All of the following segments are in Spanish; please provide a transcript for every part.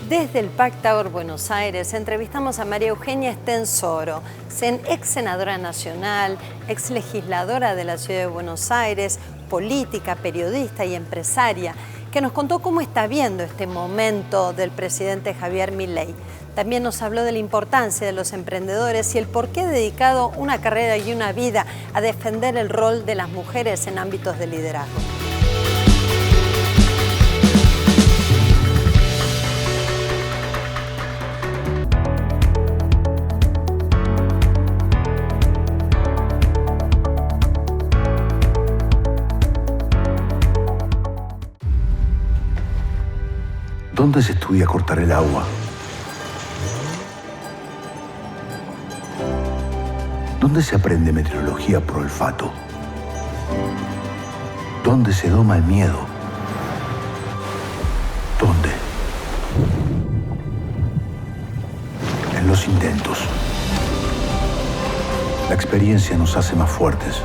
Desde el Pactaor Buenos Aires entrevistamos a María Eugenia Estensoro, ex senadora nacional, ex legisladora de la Ciudad de Buenos Aires, política, periodista y empresaria, que nos contó cómo está viendo este momento del presidente Javier Milei. También nos habló de la importancia de los emprendedores y el por qué ha dedicado una carrera y una vida a defender el rol de las mujeres en ámbitos de liderazgo. ¿Dónde se estudia cortar el agua? ¿Dónde se aprende meteorología por olfato? ¿Dónde se doma el miedo? ¿Dónde? En los intentos. La experiencia nos hace más fuertes.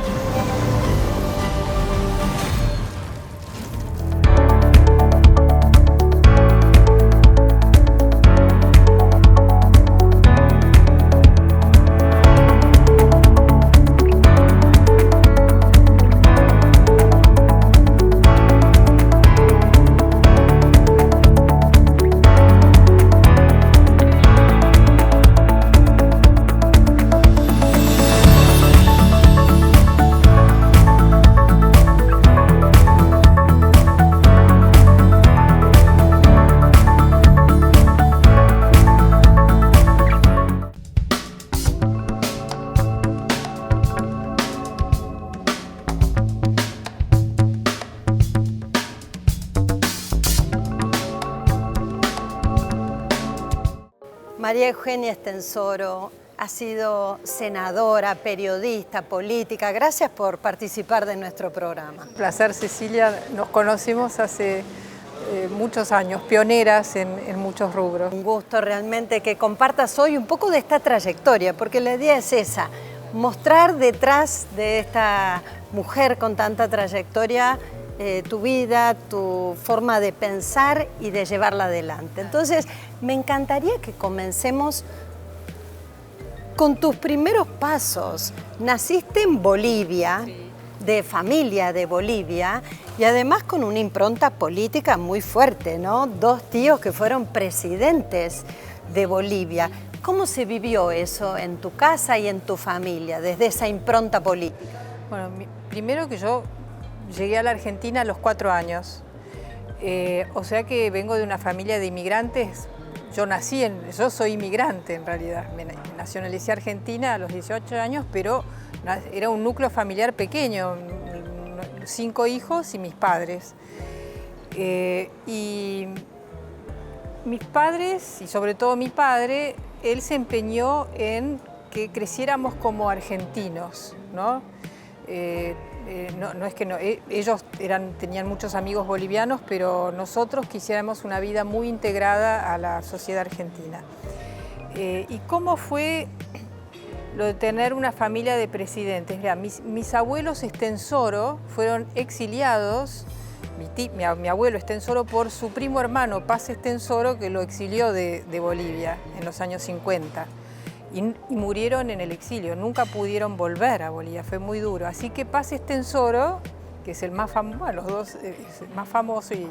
María Eugenia Estensoro ha sido senadora, periodista, política. Gracias por participar de nuestro programa. Un placer, Cecilia. Nos conocimos hace muchos años, pioneras en muchos rubros. Un gusto realmente que compartas hoy un poco de esta trayectoria, porque la idea es esa, mostrar detrás de esta mujer con tanta trayectoria tu vida, tu forma de pensar y de llevarla adelante. Entonces, me encantaría que comencemos con tus primeros pasos. Naciste en Bolivia, sí, de familia de Bolivia, y además con una impronta política muy fuerte, ¿no? Dos tíos que fueron presidentes de Bolivia. ¿Cómo se vivió eso en tu casa y en tu familia, desde esa impronta política? Bueno, primero que yo llegué a la Argentina a los 4 años, o sea que vengo de una familia de inmigrantes. Yo soy inmigrante en realidad, me nacionalicé argentina a los 18 años, pero era un núcleo familiar pequeño, 5 hijos y mis padres. Y mis padres, y sobre todo mi padre, él se empeñó en que creciéramos como argentinos, ¿no? No es que no, ellos tenían muchos amigos bolivianos, pero nosotros quisiéramos una vida muy integrada a la sociedad argentina. ¿Y cómo fue lo de tener una familia de presidentes? Mira, mis abuelos Estensoro fueron exiliados, mi abuelo Estensoro por su primo hermano Paz Estensoro, que lo exilió de Bolivia en los años 50. Y murieron en el exilio, nunca pudieron volver a Bolivia, fue muy duro. Así que Paz Estensoro, que es el más famoso, bueno, los dos, es el más famoso, y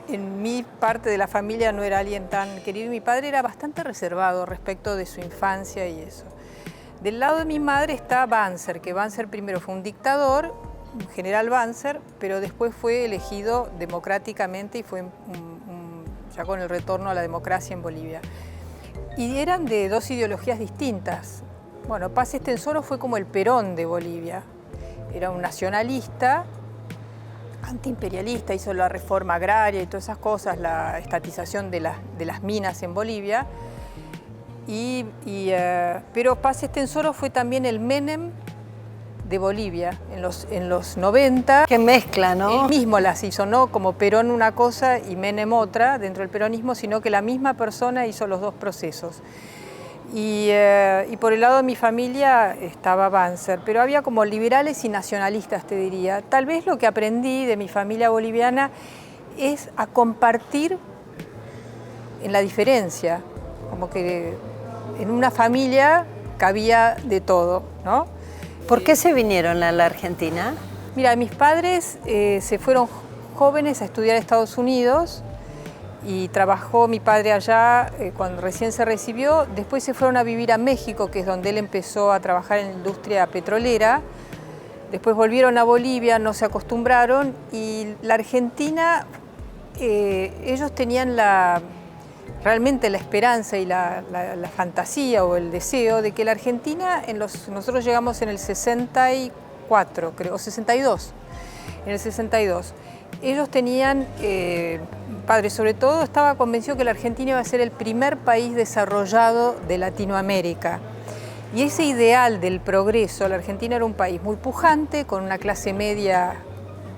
en mi parte de la familia no era alguien tan querido, y mi padre era bastante reservado respecto de su infancia y eso. Del lado de mi madre está Banzer, que Banzer primero fue un dictador, un general Banzer, pero después fue elegido democráticamente y fue ya con el retorno a la democracia en Bolivia. Y eran de dos ideologías distintas. Bueno, Paz Estensoro fue como el Perón de Bolivia. Era un nacionalista, antiimperialista, hizo la reforma agraria y todas esas cosas, la estatización de las minas en Bolivia. Pero Paz Estensoro fue también el Menem de Bolivia en los 90. Qué mezcla, ¿no? Él mismo las hizo, no como Perón una cosa y Menem otra dentro del peronismo, sino que la misma persona hizo los dos procesos. Y por el lado de mi familia estaba Banzer, pero había como liberales y nacionalistas, te diría. Tal vez lo que aprendí de mi familia boliviana es a compartir en la diferencia, como que en una familia cabía de todo, ¿no? ¿Por qué se vinieron a la Argentina? Mira, mis padres se fueron jóvenes a estudiar a Estados Unidos y trabajó mi padre allá cuando recién se recibió. Después se fueron a vivir a México, que es donde él empezó a trabajar en la industria petrolera. Después volvieron a Bolivia, no se acostumbraron, y la Argentina, ellos tenían realmente la esperanza y la fantasía o el deseo de que la Argentina, nosotros llegamos en el 64, creo, o 62, en el 62. Ellos tenían, padre sobre todo, estaba convencido que la Argentina iba a ser el primer país desarrollado de Latinoamérica. Y ese ideal del progreso, la Argentina era un país muy pujante, con una clase media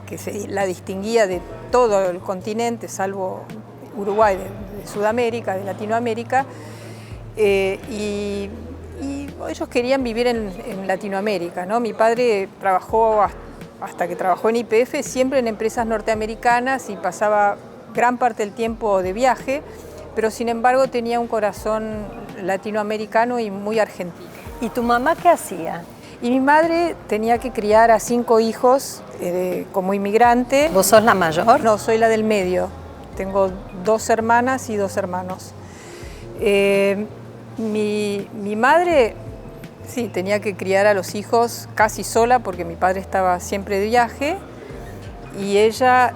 que la distinguía de todo el continente, salvo Uruguay, de Sudamérica, de Latinoamérica, y ellos querían vivir en Latinoamérica, ¿no? Mi padre trabajó hasta que trabajó en YPF, siempre en empresas norteamericanas y pasaba gran parte del tiempo de viaje, pero sin embargo tenía un corazón latinoamericano y muy argentino. ¿Y tu mamá qué hacía? Y mi madre tenía que criar a 5 hijos como inmigrante. ¿Vos sos la mayor? No, soy la del medio. Tengo 2 hermanas y 2 hermanos. Mi madre, sí, tenía que criar a los hijos casi sola porque mi padre estaba siempre de viaje y ella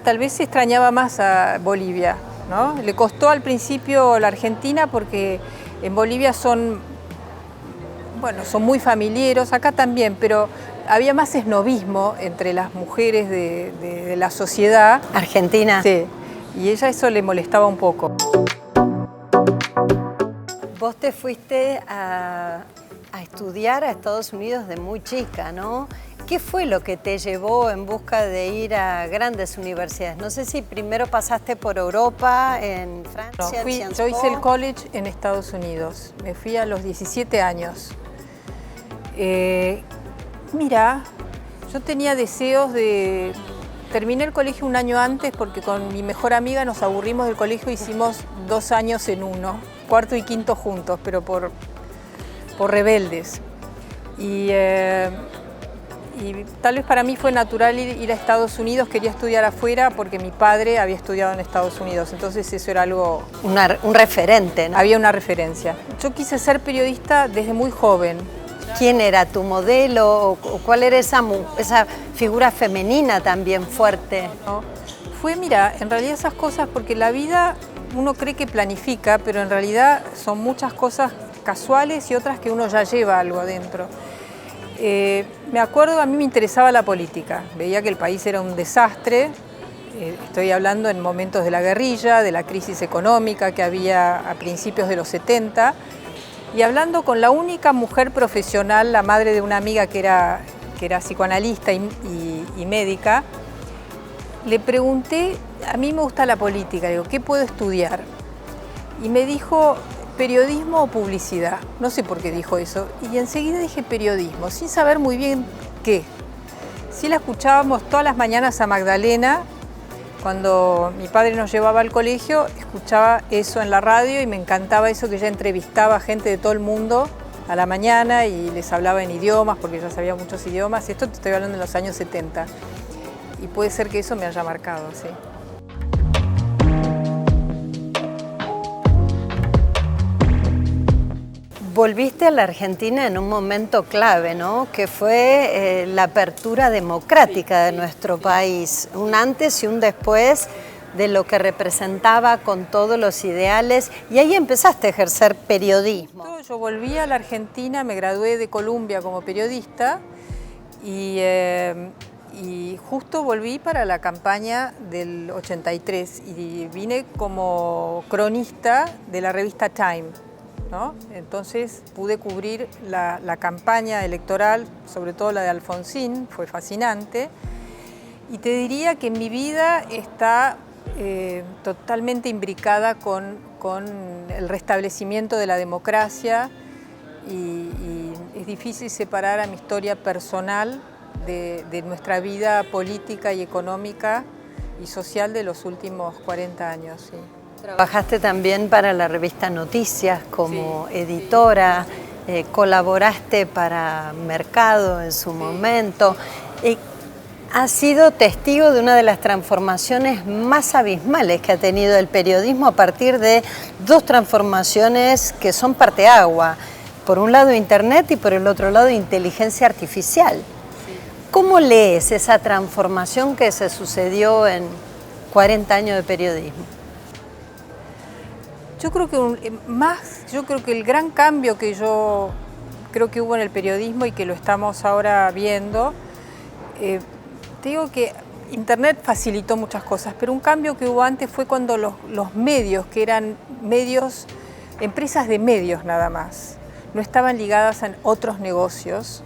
tal vez se extrañaba más a Bolivia, ¿no? Le costó al principio la Argentina porque en Bolivia son muy familiares, acá también, pero había más esnovismo entre las mujeres de la sociedad. ¿Argentina? Sí, y ella eso le molestaba un poco. Vos te fuiste a estudiar a Estados Unidos de muy chica, ¿no? ¿Qué fue lo que te llevó en busca de ir a grandes universidades? No sé si primero pasaste por Europa, en Francia, No, yo hice el college en Estados Unidos. Me fui a los 17 años. Mira, yo tenía deseos de... Terminé el colegio un año antes porque con mi mejor amiga nos aburrimos del colegio y hicimos 2 años en uno, cuarto y quinto juntos, pero por rebeldes. Y tal vez para mí fue natural ir a Estados Unidos, quería estudiar afuera porque mi padre había estudiado en Estados Unidos, entonces eso era algo... Un referente, ¿no? Había una referencia. Yo quise ser periodista desde muy joven. ¿Quién era tu modelo o cuál era esa figura femenina también fuerte? ¿No? Mira, en realidad esas cosas, porque la vida uno cree que planifica, pero en realidad son muchas cosas casuales y otras que uno ya lleva algo adentro. Me acuerdo, a mí me interesaba la política, veía que el país era un desastre, estoy hablando en momentos de la guerrilla, de la crisis económica que había a principios de los 70, y hablando con la única mujer profesional, la madre de una amiga que era psicoanalista y médica, le pregunté, a mí me gusta la política, digo, ¿qué puedo estudiar? Y me dijo, periodismo o publicidad. No sé por qué dijo eso. Y enseguida dije periodismo, sin saber muy bien qué. Sí la escuchábamos todas las mañanas a Magdalena. Cuando mi padre nos llevaba al colegio, escuchaba eso en la radio y me encantaba eso que ella entrevistaba a gente de todo el mundo a la mañana y les hablaba en idiomas, porque ella sabía muchos idiomas. Esto te estoy hablando de los años 70. Y puede ser que eso me haya marcado, sí. Volviste a la Argentina en un momento clave, ¿no? Que fue la apertura democrática de nuestro país, un antes y un después de lo que representaba con todos los ideales, y ahí empezaste a ejercer periodismo. Yo volví a la Argentina, me gradué de Columbia como periodista y justo volví para la campaña del 83 y vine como cronista de la revista Time. ¿no? Entonces pude cubrir la campaña electoral, sobre todo la de Alfonsín, fue fascinante. Y te diría que mi vida está totalmente imbricada con el restablecimiento de la democracia y es difícil separar a mi historia personal de nuestra vida política y económica y social de los últimos 40 años. Sí. Trabajaste también para la revista Noticias como editora, colaboraste para Mercado en su momento. Has sido testigo de una de las transformaciones más abismales que ha tenido el periodismo a partir de dos transformaciones que son parteagua. Por un lado Internet y por el otro lado inteligencia artificial. Sí. ¿Cómo lees esa transformación que se sucedió en 40 años de periodismo? Yo creo que el gran cambio que yo creo que hubo en el periodismo y que lo estamos ahora viendo, te digo que Internet facilitó muchas cosas, pero un cambio que hubo antes fue cuando los medios, que eran medios, empresas de medios nada más, no estaban ligadas a otros negocios,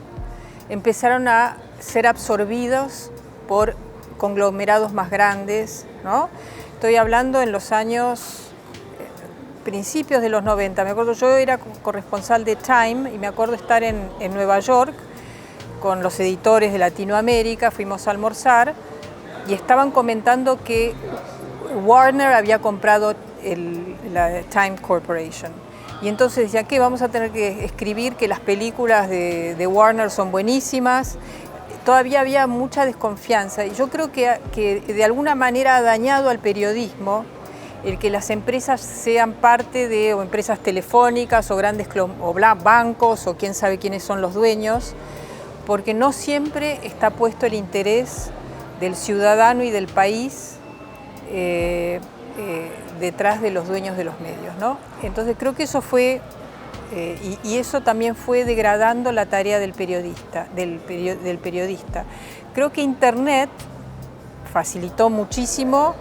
empezaron a ser absorbidos por conglomerados más grandes, ¿no? Estoy hablando en los años principios de los 90, me acuerdo, yo era corresponsal de Time y me acuerdo estar en Nueva York con los editores de Latinoamérica, fuimos a almorzar y estaban comentando que Warner había comprado la Time Corporation. Y entonces decía que vamos a tener que escribir que las películas de Warner son buenísimas. Todavía había mucha desconfianza y yo creo que de alguna manera ha dañado al periodismo el que las empresas sean parte de o empresas telefónicas o grandes bancos o quién sabe quiénes son los dueños, porque no siempre está puesto el interés del ciudadano y del país detrás de los dueños de los medios, ¿no? Entonces creo que eso fue, y eso también fue degradando la tarea del periodista. Creo que Internet facilitó muchísimo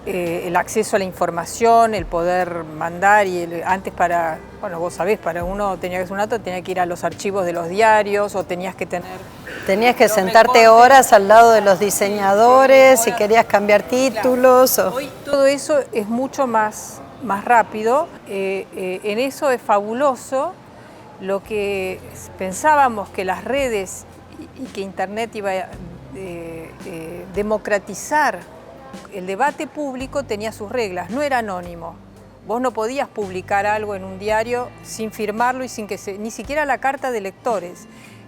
el acceso a la información, el poder mandar, y antes bueno, vos sabés, para uno tenía que hacer un acto, tenía que ir a los archivos de los diarios o tenías que sentarte horas al lado de los diseñadores, si querías cambiar títulos. Claro. Hoy todo eso es mucho más rápido, en eso es fabuloso. Lo que pensábamos que las redes y que Internet iba a democratizar el debate público tenía sus reglas, no era anónimo. Vos no podías publicar algo en un diario sin firmarlo y sin que ni siquiera la carta de lectores.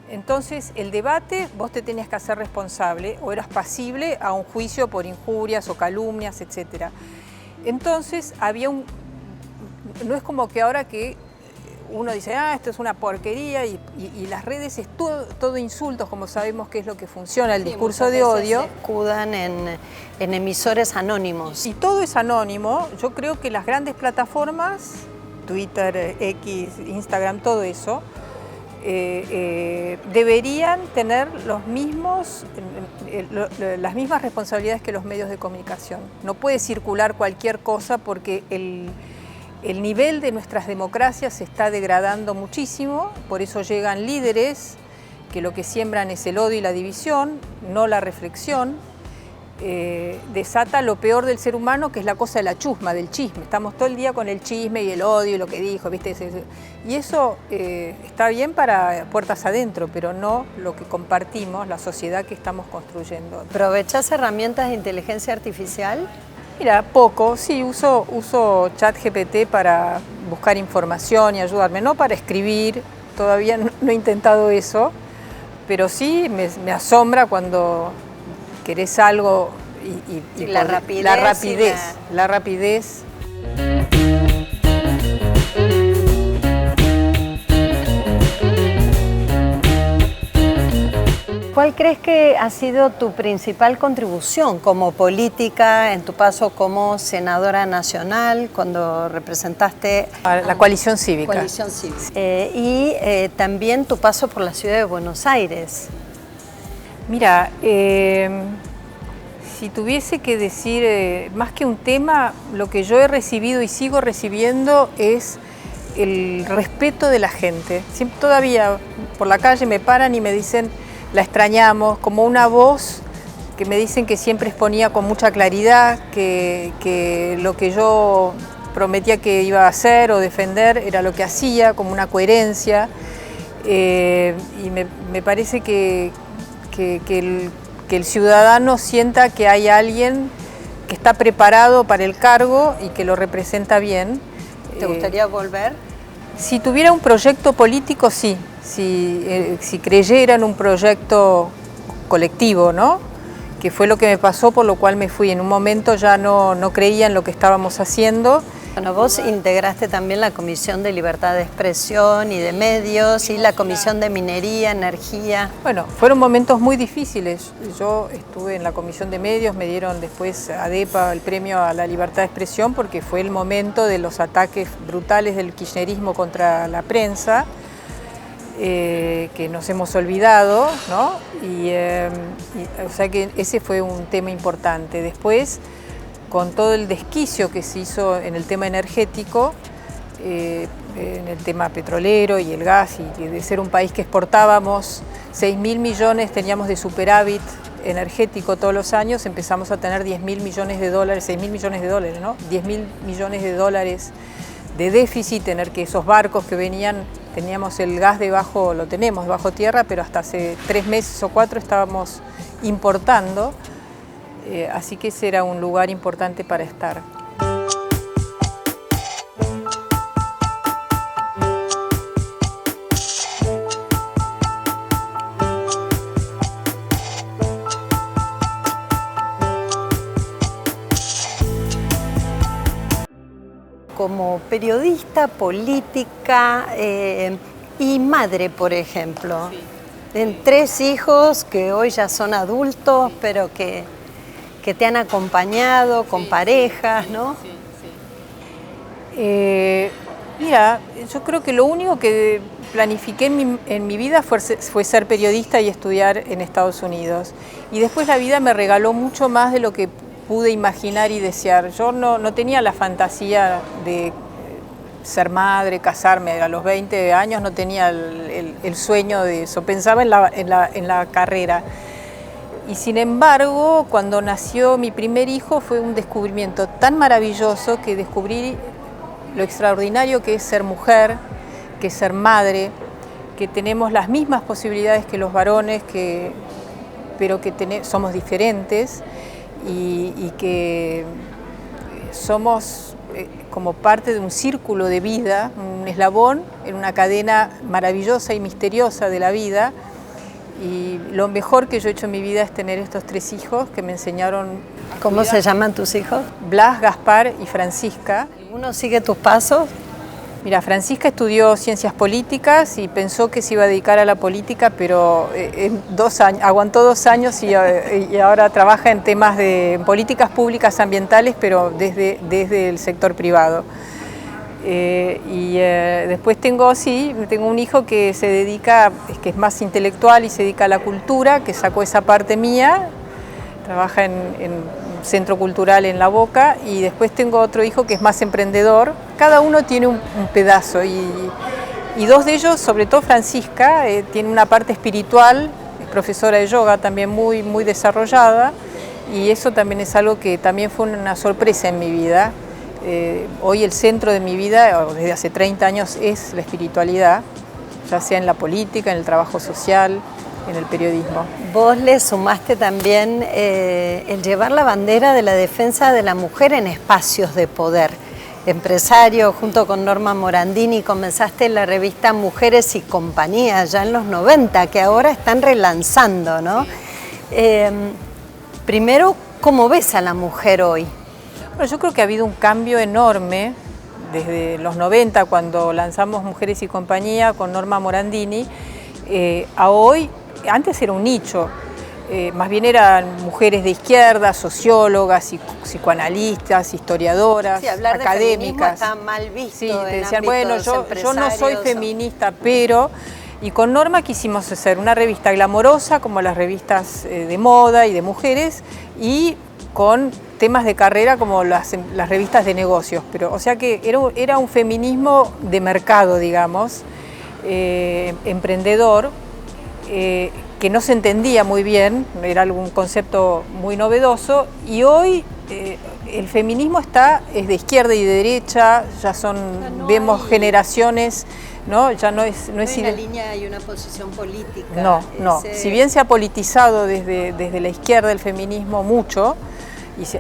Entonces, el debate vos te tenías que hacer responsable o eras pasible a un juicio por injurias o calumnias, etc. Entonces, no es como que ahora que uno dice, esto es una porquería y las redes es todo insultos, como sabemos que es lo que funciona, el discurso de odio. Se escudan en emisores anónimos. Y todo es anónimo. Yo creo que las grandes plataformas, Twitter, X, Instagram, todo eso, deberían tener las mismas responsabilidades que los medios de comunicación. No puede circular cualquier cosa porque el nivel de nuestras democracias se está degradando muchísimo, por eso llegan líderes que lo que siembran es el odio y la división, no la reflexión, desata lo peor del ser humano, que es la cosa de la chusma, del chisme. Estamos todo el día con el chisme y el odio y lo que dijo, ¿viste? Y eso está bien para puertas adentro, pero no lo que compartimos, la sociedad que estamos construyendo. ¿Aprovechás herramientas de inteligencia artificial? Mira, poco, sí, uso ChatGPT para buscar información y ayudarme, no para escribir, todavía no he intentado eso, pero sí me asombra cuando querés algo y la rapidez. La rapidez. ¿Cuál crees que ha sido tu principal contribución como política en tu paso como senadora nacional, cuando representaste a la coalición cívica? Y también tu paso por la ciudad de Buenos Aires. Mira, si tuviese que decir más que un tema, lo que yo he recibido y sigo recibiendo es el respeto de la gente. Siempre, todavía por la calle me paran y me dicen, la extrañamos, como una voz que me dicen que siempre exponía con mucha claridad, que lo que yo prometía que iba a hacer o defender era lo que hacía, como una coherencia. Y me parece que el ciudadano sienta que hay alguien que está preparado para el cargo y que lo representa bien. ¿Te gustaría volver? Si tuviera un proyecto político, sí. Si creyera en un proyecto colectivo, ¿no? Que fue lo que me pasó, por lo cual me fui. En un momento ya no creía en lo que estábamos haciendo. Bueno, vos integraste también la Comisión de Libertad de Expresión y de Medios y la Comisión de Minería, Energía. Bueno, fueron momentos muy difíciles. Yo estuve en la Comisión de Medios, me dieron después ADEPA el premio a la libertad de expresión porque fue el momento de los ataques brutales del kirchnerismo contra la prensa, que nos hemos olvidado, ¿no? O sea que ese fue un tema importante. Después, con todo el desquicio que se hizo en el tema energético, en el tema petrolero y el gas, y de ser un país que exportábamos 6.000 millones, teníamos de superávit energético todos los años, empezamos a tener 10.000 millones de dólares, 6.000 millones de dólares, ¿no? 10.000 millones de dólares de déficit, tener que esos barcos que venían, teníamos el gas debajo, lo tenemos bajo tierra, pero hasta hace 3 meses o 4 estábamos importando. Así que ese era un lugar importante para estar. Como periodista, política y madre, por ejemplo. Sí. En 3 hijos que hoy ya son adultos, pero que te han acompañado con parejas, ¿no? Sí, sí. Mira, yo creo que lo único que planifiqué en mi vida fue ser periodista y estudiar en Estados Unidos. Y después la vida me regaló mucho más de lo que pude imaginar y desear. Yo no tenía la fantasía de ser madre, casarme. A los 20 años no tenía el sueño de eso. Pensaba en la carrera. Y sin embargo, cuando nació mi primer hijo fue un descubrimiento tan maravilloso que descubrí lo extraordinario que es ser mujer, que es ser madre, que tenemos las mismas posibilidades que los varones, pero que somos diferentes y que somos como parte de un círculo de vida, un eslabón en una cadena maravillosa y misteriosa de la vida. Y lo mejor que yo he hecho en mi vida es tener estos 3 hijos que me enseñaron. ¿Cómo se llaman tus hijos? Blas, Gaspar y Francisca. ¿Alguno sigue tus pasos? Mira, Francisca estudió ciencias políticas y pensó que se iba a dedicar a la política, pero en 2 años, aguantó 2 años y ahora trabaja en temas de políticas públicas ambientales, pero desde el sector privado. Después tengo un hijo que se dedica, que es más intelectual y se dedica a la cultura, que sacó esa parte mía, trabaja en un centro cultural en La Boca, y después tengo otro hijo que es más emprendedor. Cada uno tiene un pedazo y 2 de ellos, sobre todo Francisca, tiene una parte espiritual, es profesora de yoga también muy, muy desarrollada, y eso también es algo que también fue una sorpresa en mi vida. Hoy el centro de mi vida, desde hace 30 años, es la espiritualidad, ya sea en la política, en el trabajo social, en el periodismo. Vos le sumaste también el llevar la bandera de la defensa de la mujer en espacios de poder. Empresario, junto con Norma Morandini, comenzaste la revista Mujeres y Compañía ya en los 90, que ahora están relanzando, ¿no? Primero, ¿cómo ves a la mujer hoy? Bueno, yo creo que ha habido un cambio enorme desde los 90, cuando lanzamos Mujeres y Compañía con Norma Morandini, a hoy. Antes era un nicho, más bien eran mujeres de izquierda, sociólogas, psicoanalistas, historiadoras, sí, hablar académicas. De está mal visto. Sí, te decían, bueno, yo no soy feminista, pero... Y con Norma quisimos hacer una revista glamorosa, como las revistas de moda y de mujeres, y con temas de carrera como las revistas de negocios, pero o sea que era un feminismo de mercado, digamos, emprendedor, que no se entendía muy bien, era algún concepto muy novedoso, y hoy el feminismo es de izquierda y de derecha, ya vemos generaciones, ¿no? Ya no es una línea y una posición política. No. Si bien se ha politizado desde la izquierda el feminismo mucho,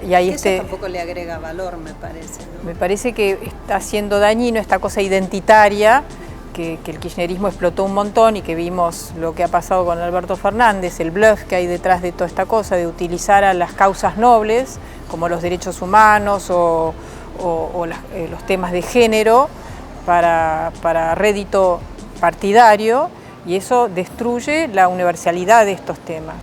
y ahí eso tampoco le agrega valor, me parece, ¿no? Me parece que está siendo dañino esta cosa identitaria, que el kirchnerismo explotó un montón y que vimos lo que ha pasado con Alberto Fernández, el bluff que hay detrás de toda esta cosa, de utilizar a las causas nobles, como los derechos humanos o los temas de género, para rédito partidario, y eso destruye la universalidad de estos temas.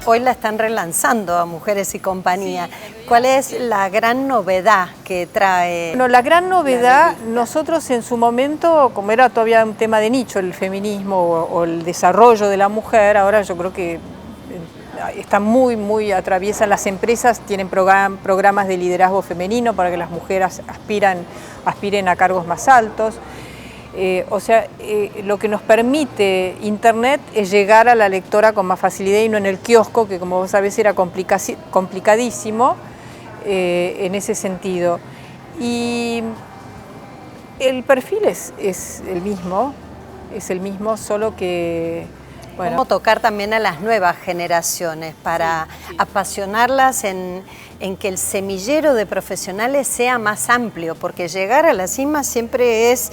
Hoy la están relanzando a Mujeres y Compañía. ¿Cuál es la gran novedad que trae? Bueno, la gran novedad, nosotros en su momento, como era todavía un tema de nicho, el feminismo o el desarrollo de la mujer, ahora yo creo que está muy atraviesa. Las empresas tienen programas de liderazgo femenino para que las mujeres aspiren a cargos más altos. Lo que nos permite Internet es llegar a la lectora con más facilidad y no en el kiosco, que como vos sabés era complicadísimo en ese sentido. Y el perfil es el mismo, solo que... Bueno. ¿Cómo tocar también a las nuevas generaciones para apasionarlas en que el semillero de profesionales sea más amplio? Porque llegar a la cima siempre es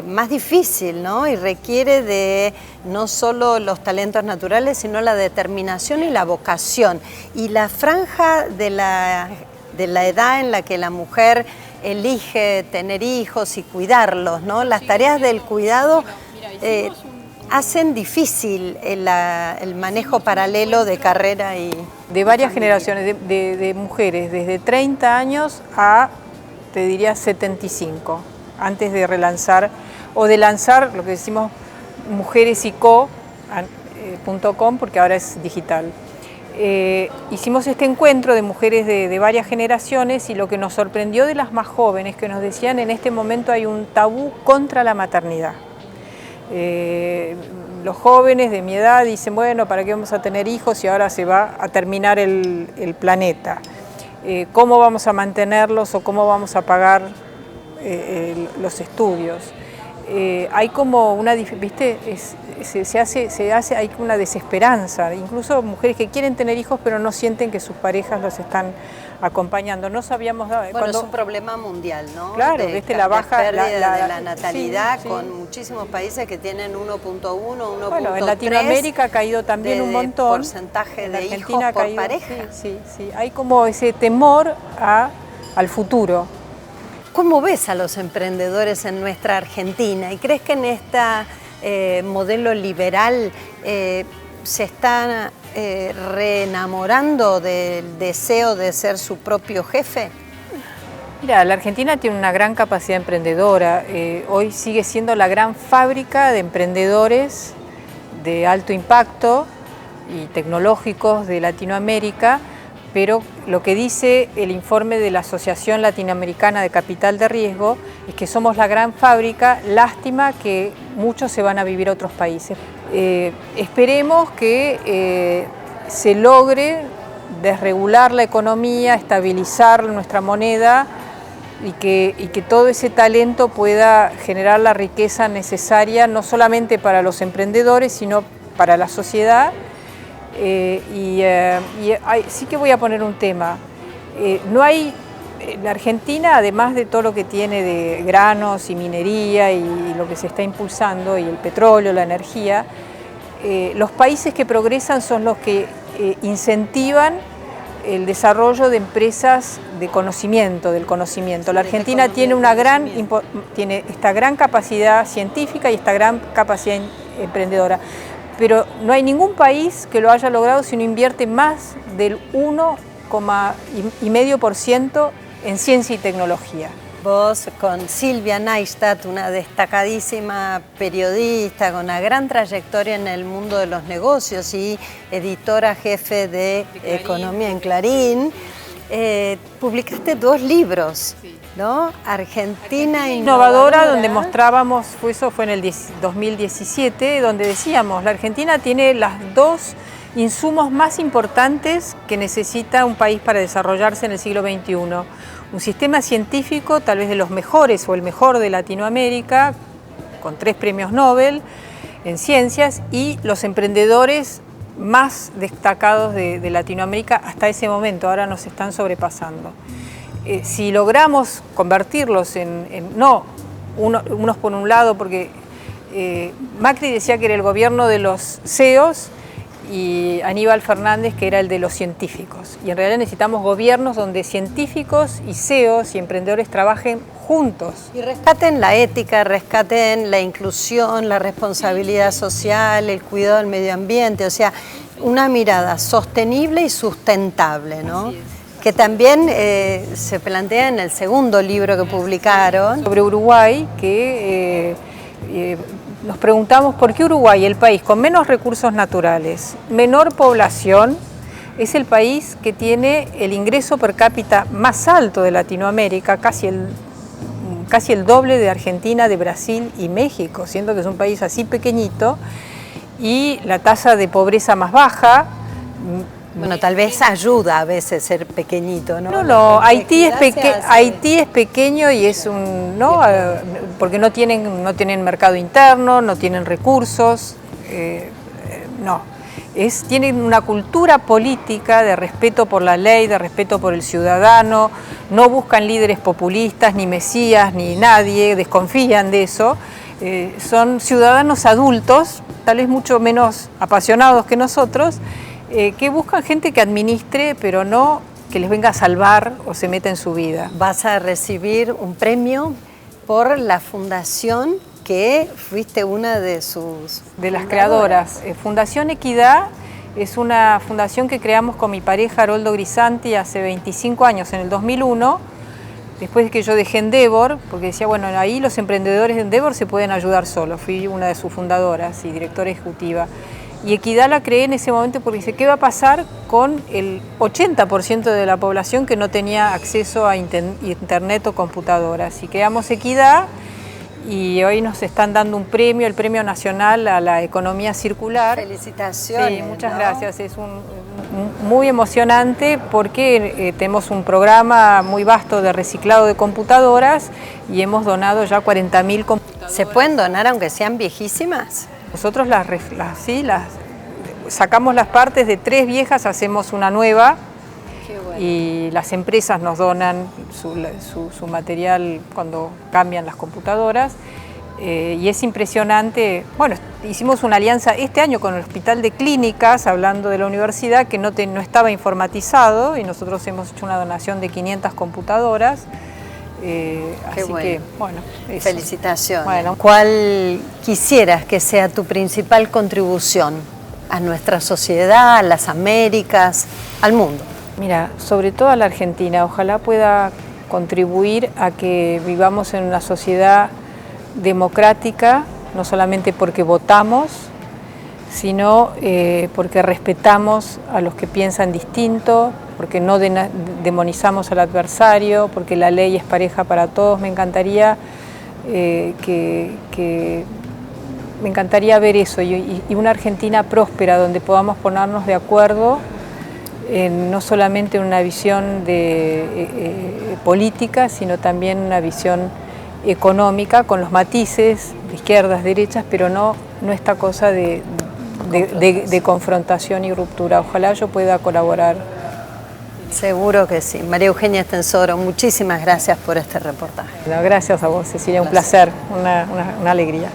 más difícil, ¿no? Y requiere de no solo los talentos naturales, sino la determinación y la vocación. Y la franja de la edad en la que la mujer elige tener hijos y cuidarlos, ¿no? Las tareas del cuidado hacen difícil el manejo paralelo de carrera y... De varias generaciones de mujeres, desde 30 años a, te diría, 75, antes de relanzar, o de lanzar lo que decimos mujeresyco.com, porque ahora es digital. Hicimos este encuentro de mujeres de varias generaciones y lo que nos sorprendió de las más jóvenes, que nos decían en este momento hay un tabú contra la maternidad. Los jóvenes de mi edad dicen, bueno, ¿para qué vamos a tener hijos si ahora se va a terminar el planeta? ¿Cómo vamos a mantenerlos o cómo vamos a pagar los estudios? Hay como una, ¿viste? Hay una desesperanza, incluso mujeres que quieren tener hijos pero no sienten que sus parejas los están acompañando. No sabíamos... Bueno, es un problema mundial, ¿no? Claro, ¿viste? La baja... pérdida de la natalidad, sí. Con muchísimos países que tienen 1.1, 1.3... Bueno, en Latinoamérica ha caído también un montón. Porcentaje de hijos por pareja. Sí. Hay como ese temor al futuro. ¿Cómo ves a los emprendedores en nuestra Argentina? ¿Y crees que en este modelo liberal se están reenamorando del deseo de ser su propio jefe? Mira, la Argentina tiene una gran capacidad emprendedora. Hoy sigue siendo la gran fábrica de emprendedores de alto impacto y tecnológicos de Latinoamérica, pero lo que dice el informe de la Asociación Latinoamericana de Capital de Riesgo es que somos la gran fábrica, lástima que muchos se van a vivir a otros países. Esperemos que se logre desregular la economía, estabilizar nuestra moneda y que todo ese talento pueda generar la riqueza necesaria no solamente para los emprendedores, sino para la sociedad. Sí que voy a poner un tema. La Argentina, además de todo lo que tiene de granos y minería y lo que se está impulsando, y el petróleo, la energía, los países que progresan son los que incentivan el desarrollo de empresas del conocimiento. La Argentina tiene esta gran capacidad científica y esta gran capacidad emprendedora. Pero no hay ningún país que lo haya logrado si no invierte más del 1,5% en ciencia y tecnología. Vos con Silvia Neistat, una destacadísima periodista con una gran trayectoria en el mundo de los negocios y editora jefe de Economía en Clarín, publicaste 2 libros, ¿no? Argentina Innovadora, donde mostrábamos, eso fue en el 2017, donde decíamos, la Argentina tiene las 2 insumos más importantes que necesita un país para desarrollarse en el siglo XXI. Un sistema científico, tal vez de los mejores o el mejor de Latinoamérica, con 3 premios Nobel en ciencias, y los emprendedores más destacados de Latinoamérica hasta ese momento, ahora nos están sobrepasando. Si logramos convertirlos no unos por un lado, porque Macri decía que era el gobierno de los CEOs, y Aníbal Fernández que era el de los científicos. Y en realidad necesitamos gobiernos donde científicos y CEOs y emprendedores trabajen juntos. Y rescaten la ética, rescaten la inclusión, la responsabilidad social, el cuidado del medio ambiente, o sea, una mirada sostenible y sustentable, ¿no? Que también se plantea en el segundo libro que publicaron. Sobre Uruguay, que nos preguntamos por qué Uruguay, el país con menos recursos naturales, menor población, es el país que tiene el ingreso per cápita más alto de Latinoamérica, casi el doble de Argentina, de Brasil y México, siendo que es un país así pequeñito, y la tasa de pobreza más baja. Bueno, tal vez ayuda a veces ser pequeñito, ¿no? No, Haití es pequeño y es ¿no? Porque no tienen mercado interno, no tienen recursos, tienen una cultura política de respeto por la ley, de respeto por el ciudadano, no buscan líderes populistas, ni mesías, ni nadie, desconfían de eso, son ciudadanos adultos, tal vez mucho menos apasionados que nosotros, que buscan gente que administre, pero no que les venga a salvar o se meta en su vida. Vas a recibir un premio por la fundación que fuiste una de sus... De las creadoras. Fundación Equidad es una fundación que creamos con mi pareja Haroldo Grisanti hace 25 años, en el 2001, después de que yo dejé Endeavor, porque decía, bueno, ahí los emprendedores de Endeavor se pueden ayudar solos. Fui una de sus fundadoras y directora ejecutiva. Y Equidad la creé en ese momento porque dice, ¿qué va a pasar con el 80% de la población que no tenía acceso a internet o computadoras? Y creamos Equidad y hoy nos están dando un premio, el Premio Nacional a la Economía Circular. Felicitaciones. Sí, muchas gracias. Es muy emocionante porque tenemos un programa muy vasto de reciclado de computadoras y hemos donado ya 40.000 computadoras. ¿Se pueden donar aunque sean viejísimas? Nosotros sacamos las partes de 3 viejas, hacemos una nueva. Qué bueno. Y las empresas nos donan su material cuando cambian las computadoras. Y es impresionante. Bueno, hicimos una alianza este año con el Hospital de Clínicas, hablando de la universidad, que no estaba informatizado, y nosotros hemos hecho una donación de 500 computadoras. Así bueno. Que, bueno, eso. Felicitaciones. Bueno. ¿Cuál quisieras que sea tu principal contribución a nuestra sociedad, a las Américas, al mundo? Mira, sobre todo a la Argentina, ojalá pueda contribuir a que vivamos en una sociedad democrática, no solamente porque votamos, sino porque respetamos a los que piensan distinto, porque no demonizamos al adversario, porque la ley es pareja para todos. Me encantaría me encantaría ver eso y una Argentina próspera donde podamos ponernos de acuerdo no solamente en una visión política, sino también una visión económica con los matices de izquierdas, derechas, pero no esta cosa de confrontación y ruptura. Ojalá yo pueda colaborar. Seguro que sí. María Eugenia Estensoro, muchísimas gracias por este reportaje. No, gracias a vos, Cecilia, un placer, una alegría.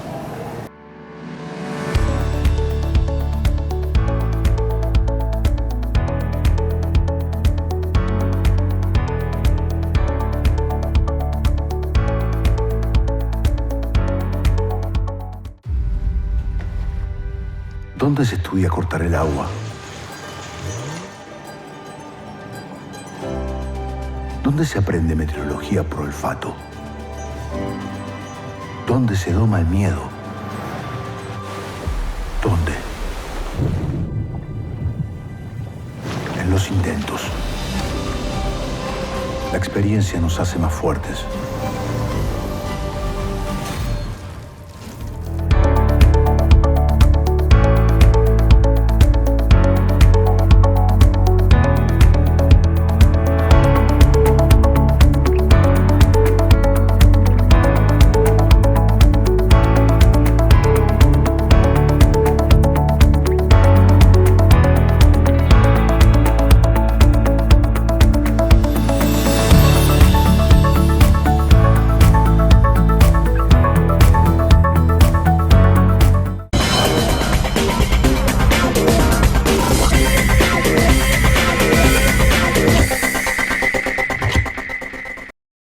¿Dónde se estudia cortar el agua? ¿Dónde se aprende meteorología por olfato? donde se doma el miedo. ¿Dónde? En los intentos. La experiencia nos hace más fuertes.